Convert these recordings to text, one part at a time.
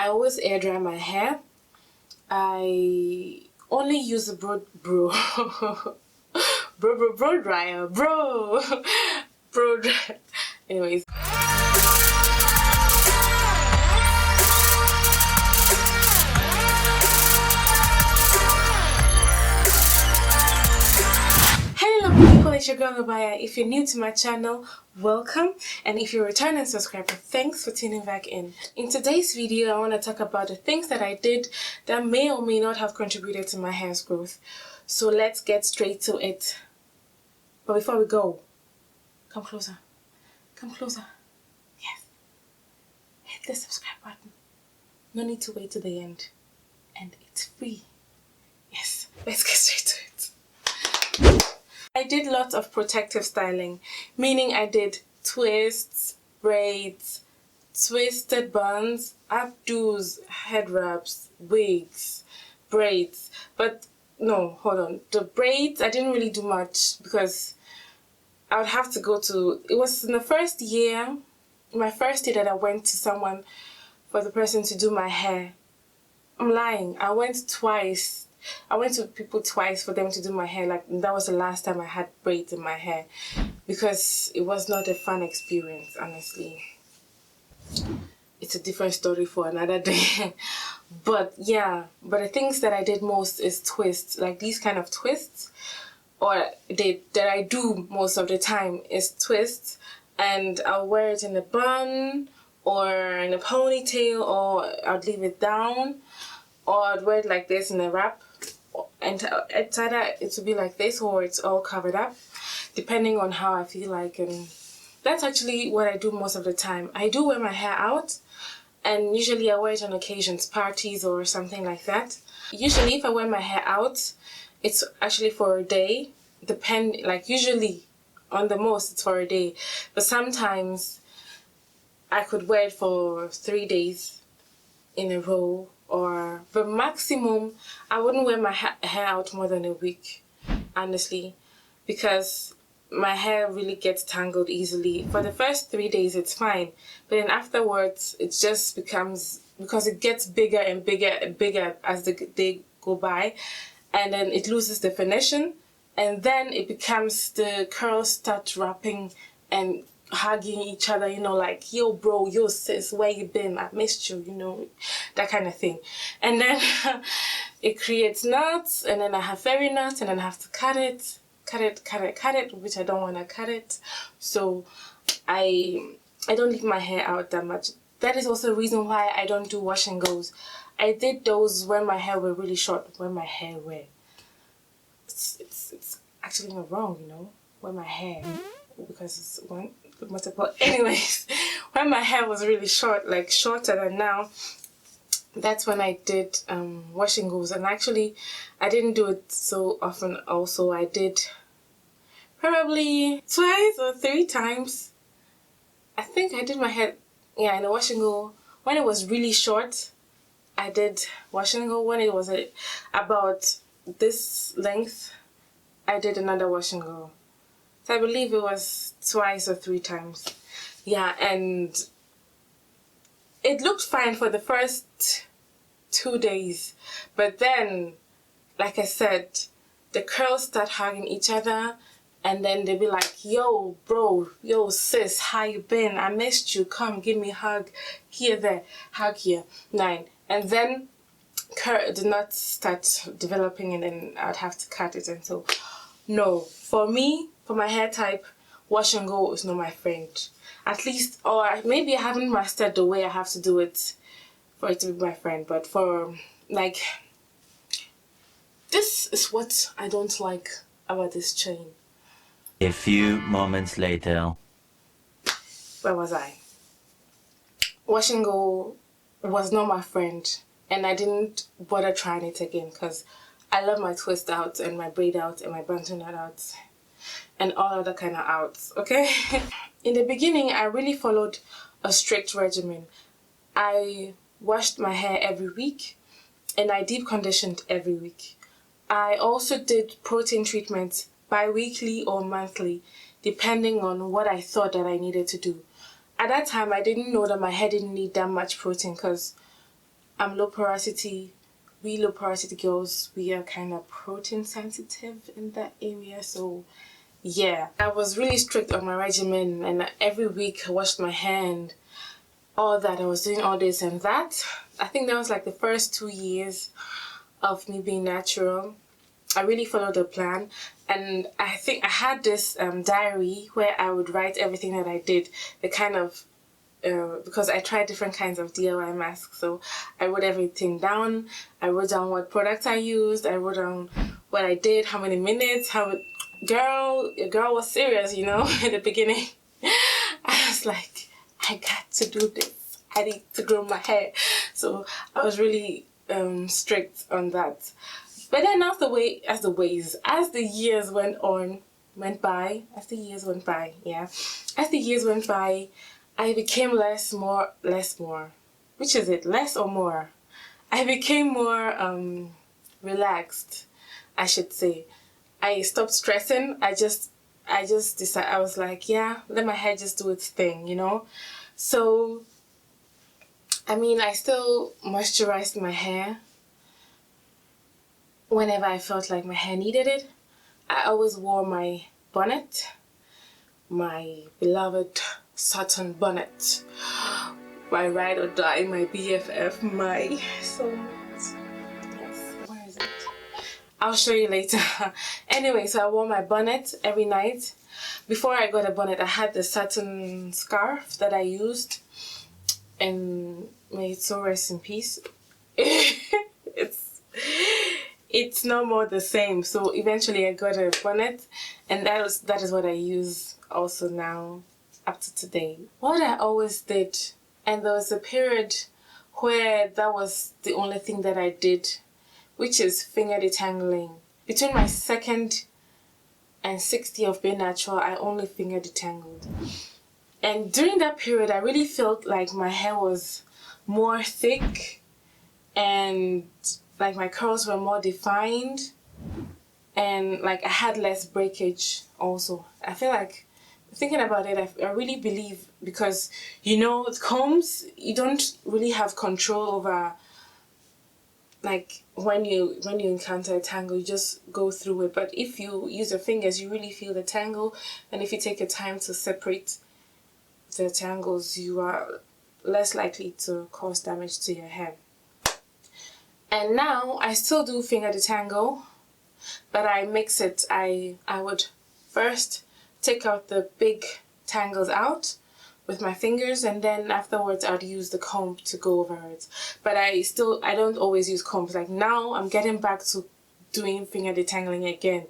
I always air dry my hair. I only use a bro dryer, bro dryer. Anyways. Hello people, it's your girl Obaa Yaa. If you're new to my channel, welcome, and if you're a returning subscriber, thanks for tuning back in. In today's video, I want to talk about the things that I did that may or may not have contributed to my hair's growth. So let's get straight to it. But before we go, come closer. Come closer. Yes. Hit the subscribe button. No need to wait to the end. And it's free. Yes, let's get straight to it. I did lots of protective styling, meaning I did twists, braids, twisted buns, updos, head wraps, wigs, braids. But no, hold on. The braids, I didn't really do much because I would have to go to, it was in the first year, my first year that I went to someone for the person to do my hair. I'm lying, I went twice. I went to people twice for them to do my hair. Like, that was the last time I had braids in my hair because it was not a fun experience, honestly. It's a different story for another day. But yeah, but the things that I did most is twists, like these kind of twists, or that I do most of the time is twists, and I'll wear it in a bun or in a ponytail, or I'd leave it down, or I'd wear it like this in a wrap. And it's either it will be like this or it's all covered up, depending on how I feel like. And that's actually what I do most of the time. I do wear my hair out, and usually I wear it on occasions, parties or something like that. Usually if I wear my hair out, it's actually for a day. Like usually on the most it's for a day, but sometimes I could wear it for 3 days in a row. Or the maximum, I wouldn't wear my hair out more than a week, honestly, because my hair really gets tangled easily. For the first 3 days it's fine, but then afterwards it just becomes, because it gets bigger and bigger and bigger as the day go by, and then it loses definition, and then it becomes, the curls start wrapping and hugging each other, you know, like, yo bro, yo sis, where you been, I missed you, you know, that kind of thing. And then it creates knots, and then I have fairy knots, and then I have to cut it, which I don't want to cut it. So I don't leave my hair out that much. That is also a reason why I don't do wash and goes. I did those when my hair were really short, when my hair were, it's actually not wrong, you know, when my hair, because it's one multiple. Anyways, when my hair was really short, like shorter than now, that's when I did wash and goes. And actually I didn't do it so often. Also, I did probably 2 or 3 times. I think I did my hair, yeah, in a wash and go. When it was really short, I did wash and go. When it was about this length, I did another wash and go. So I believe it was 2 or 3 times. Yeah, and it looked fine for the first 2 days. But then, like I said, the curls start hugging each other, and then they be like, yo bro, yo sis, how you been? I missed you. Come, give me a hug. Here, there, hug here. 9. And then the knots start developing, and then I'd have to cut it. And so, no, for me, for my hair type, wash and go is not my friend. At least, or maybe I haven't mastered the way I have to do it for it to be my friend. But for, like, this is what I don't like about this chain. A few moments later. Where was I? Wash and go was not my friend, and I didn't bother trying it again because I love my twist out and my braid out and my bantu knot out and all other kind of outs, okay? In the beginning, I really followed a strict regimen. I washed my hair every week, and I deep conditioned every week. I also did protein treatments bi-weekly or monthly, depending on what I thought that I needed to do. At that time, I didn't know that my hair didn't need that much protein because I'm low porosity. We low porosity girls, we are kind of protein sensitive in that area. So yeah, I was really strict on my regimen, and every week I washed my hand, all that. I was doing all this and that. I think that was like the first 2 years of me being natural. I really followed the plan, and I think I had this diary where I would write everything that I did, the kind of because I tried different kinds of DIY masks, so I wrote everything down. I wrote down what products I used. I wrote down what I did, how many minutes, your girl was serious, you know, in the beginning. I was like, I got to do this. I need to grow my hair. So I was really strict on that. But then as the years went by, I became less more. Which is it, less or more? I became more relaxed, I should say. I stopped stressing. I just decided, I was like, yeah, let my hair just do its thing, you know? So, I mean, I still moisturized my hair whenever I felt like my hair needed it. I always wore my bonnet, my beloved satin bonnet, my ride or die, my BFF, my soulmate. Yes, where is it? I'll show you later. Anyway, so I wore my bonnet every night. Before I got a bonnet, I had the satin scarf that I used, and may it so rest in peace. It's no more the same. So eventually I got a bonnet, and that is what I use also now up to today. What I always did, and there was a period where that was the only thing that I did, which is finger detangling. Between my second and 6th year of being natural, I only finger detangled. And during that period, I really felt like my hair was more thick, and like my curls were more defined, and like I had less breakage also. I feel like, thinking about it, I really believe, because, you know, with combs, you don't really have control over, like, when you encounter a tangle, you just go through it. But if you use your fingers, you really feel the tangle, and if you take your time to separate the tangles, you are less likely to cause damage to your hair. And now I still do finger detangle, but I mix it. I would first take out the big tangles out with my fingers, and then afterwards I'd use the comb to go over it. But I don't always use combs. Like now I'm getting back to doing finger detangling again.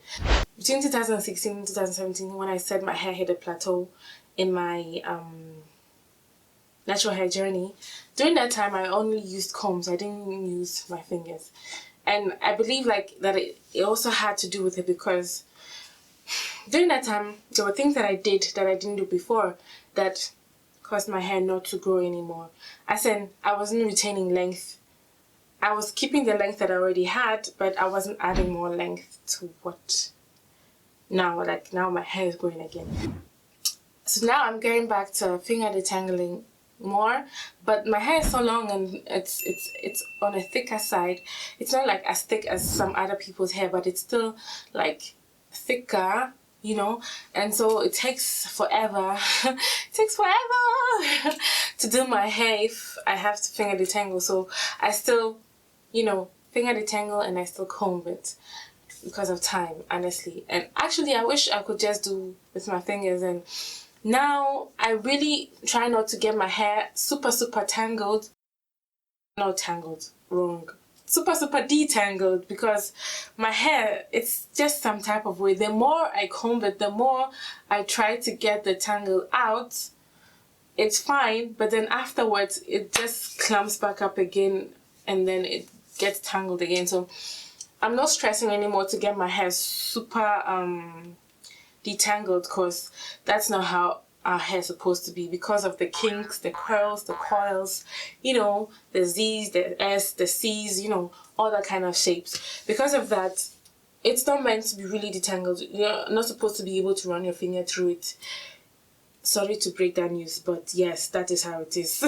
Between 2016 and 2017, when I said my hair hit a plateau in my natural hair journey, during that time I only used combs. I didn't use my fingers, and I believe like that it also had to do with it, because during that time there were things that I did that I didn't do before that caused my hair not to grow anymore. As in, I wasn't retaining length. I was keeping the length that I already had, but I wasn't adding more length to what now. Like now my hair is growing again. So now I'm going back to finger detangling more, but my hair is so long and it's on a thicker side. It's not like as thick as some other people's hair, but it's still like thicker, you know, and so it takes forever to do my hair if I have to finger detangle. So I still, you know, finger detangle, and I still comb it because of time, honestly. And actually I wish I could just do with my fingers. And now I really try not to get my hair super tangled. Not tangled, wrong. Super detangled, because my hair, it's just some type of way. The more I comb it, the more I try to get the tangle out. It's fine, but then afterwards it just clumps back up again, and then it gets tangled again. So I'm not stressing anymore to get my hair super detangled, because that's not how our hair is supposed to be, because of the kinks, the curls, the coils, you know, the Z's, the S, the C's, you know, all that kind of shapes. Because of that, it's not meant to be really detangled. You're not supposed to be able to run your finger through it. Sorry to break that news, but yes, that is how it is.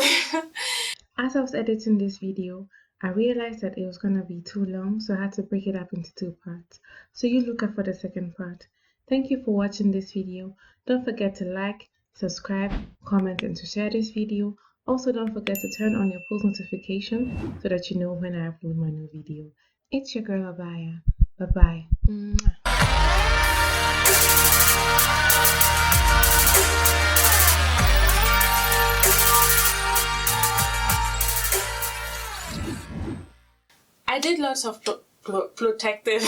As I was editing this video, I realized that it was going to be too long, so I had to break it up into two parts. So you look out for the second part. Thank you for watching this video. Don't forget to like, subscribe, comment, and to share this video. Also, don't forget to turn on your post notification so that you know when I upload my new video. It's your girl Obaa Yaa. Bye-bye. I did lots of protective